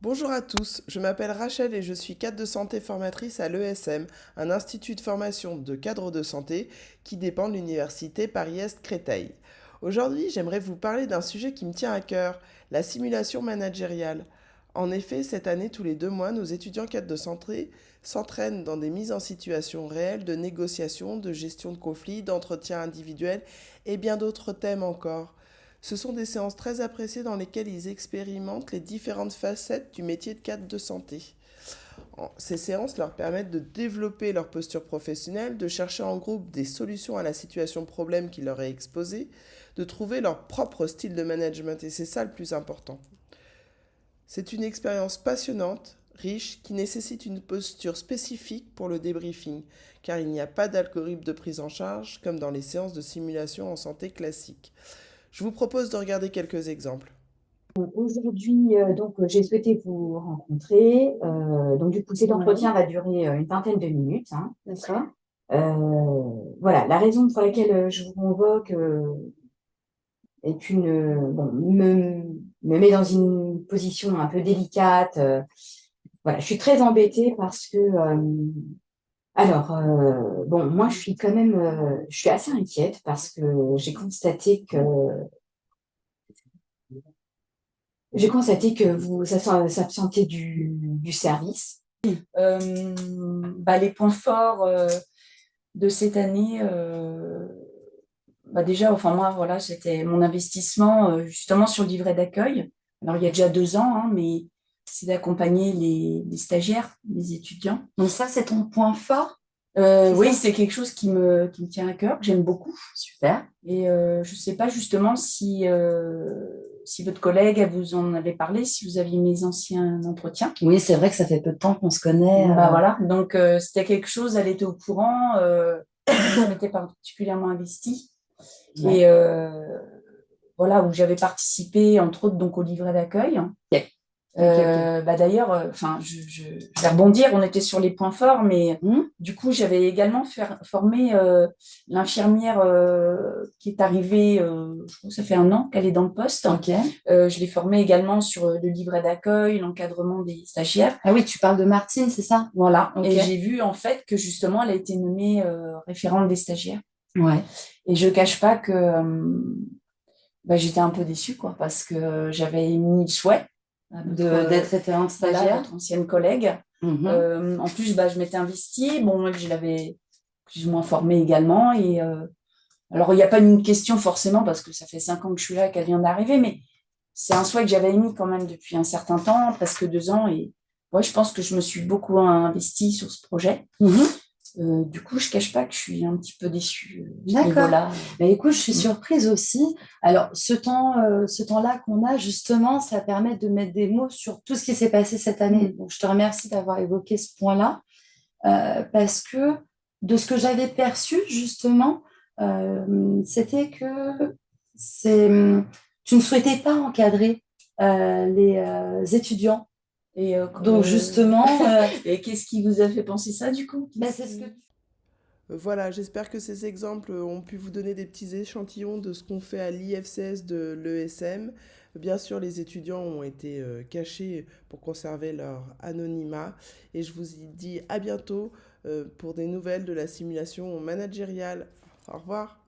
Bonjour à tous, je m'appelle Rachel et je suis cadre de santé formatrice à l'ESM, un institut de formation de cadres de santé qui dépend de l'université Paris-Est Créteil. Aujourd'hui, j'aimerais vous parler d'un sujet qui me tient à cœur, la simulation managériale. En effet, cette année, tous les 2 mois, nos étudiants cadres de santé s'entraînent dans des mises en situation réelles de négociation, de gestion de conflits, d'entretien individuel et bien d'autres thèmes encore. Ce sont des séances très appréciées dans lesquelles ils expérimentent les différentes facettes du métier de cadre de santé. Ces séances leur permettent de développer leur posture professionnelle, de chercher en groupe des solutions à la situation problème qui leur est exposée, de trouver leur propre style de management et c'est ça le plus important. C'est une expérience passionnante, riche, qui nécessite une posture spécifique pour le débriefing, car il n'y a pas d'algorithme de prise en charge comme dans les séances de simulation en santé classique. Je vous propose de regarder quelques exemples. Aujourd'hui, j'ai souhaité vous rencontrer. Donc, du coup, cet entretien va durer une vingtaine de minutes, hein. D'accord. Voilà, la raison pour laquelle je vous convoque est bon, me met dans une position un peu délicate. Voilà, je suis très embêtée parce que, bon, moi, je suis quand même, je suis assez inquiète parce que j'ai constaté que vous s'absentez du service. Les points forts de cette année, déjà, enfin moi, voilà, c'était mon investissement justement sur le livret d'accueil. Alors, il y a déjà 2 ans, hein, mais c'est d'accompagner les stagiaires, les étudiants. Donc ça, c'est ton point fort, Oui, ça? c'est quelque chose qui me tient à cœur, que j'aime beaucoup. Super. Et je ne sais pas justement si votre collègue vous en avait parlé, si vous aviez mes anciens entretiens. Oui, c'est vrai que ça fait peu de temps qu'on se connaît. Voilà, donc c'était quelque chose, elle était au courant, je m'étais particulièrement investie. Ouais. Et voilà, où j'avais participé, entre autres, donc au livret d'accueil. Ok. Ok. D'ailleurs, je vais rebondir, on était sur les points forts, mais Hmm. du coup, j'avais également formé l'infirmière qui est arrivée, je crois que ça fait 1 an qu'elle est dans le poste. Ok. Je l'ai formée également sur le livret d'accueil, l'encadrement des stagiaires. Ah oui, tu parles de Martine, c'est ça? Voilà, Ok. et j'ai vu en fait que justement, elle a été nommée référente des stagiaires. Ouais. Et je ne cache pas que j'étais un peu déçue, quoi, parce que j'avais émis le souhait D'être référente voilà, stagiaire. votre ancienne collègue. Mhm. En plus, je m'étais investie. Bon, elle, je l'avais plus ou moins formée également. Et alors, il n'y a pas une question forcément, parce que ça fait 5 ans que je suis là, qu'elle vient d'arriver, mais c'est un souhait que j'avais émis quand même depuis un certain temps, presque 2 ans. Et ouais, je pense que je me suis beaucoup investie sur ce projet. Mhm. Du coup, je ne cache pas que je suis un petit peu déçue à ce D'accord. niveau-là. Mais écoute, je suis surprise aussi. Alors, ce temps-là qu'on a, justement, ça permet de mettre des mots sur tout ce qui s'est passé cette année. Donc, je te remercie d'avoir évoqué ce point-là, parce que de ce que j'avais perçu, justement, c'était que c'est, tu ne souhaitais pas encadrer les étudiants. Et Donc, justement, et qu'est-ce qui vous a fait penser ça, du coup? c'est ce que Voilà, j'espère que ces exemples ont pu vous donner des petits échantillons de ce qu'on fait à l'IFCS de l'ESM. Bien sûr, les étudiants ont été cachés pour conserver leur anonymat. Et je vous dis à bientôt pour des nouvelles de la simulation managériale. Au revoir.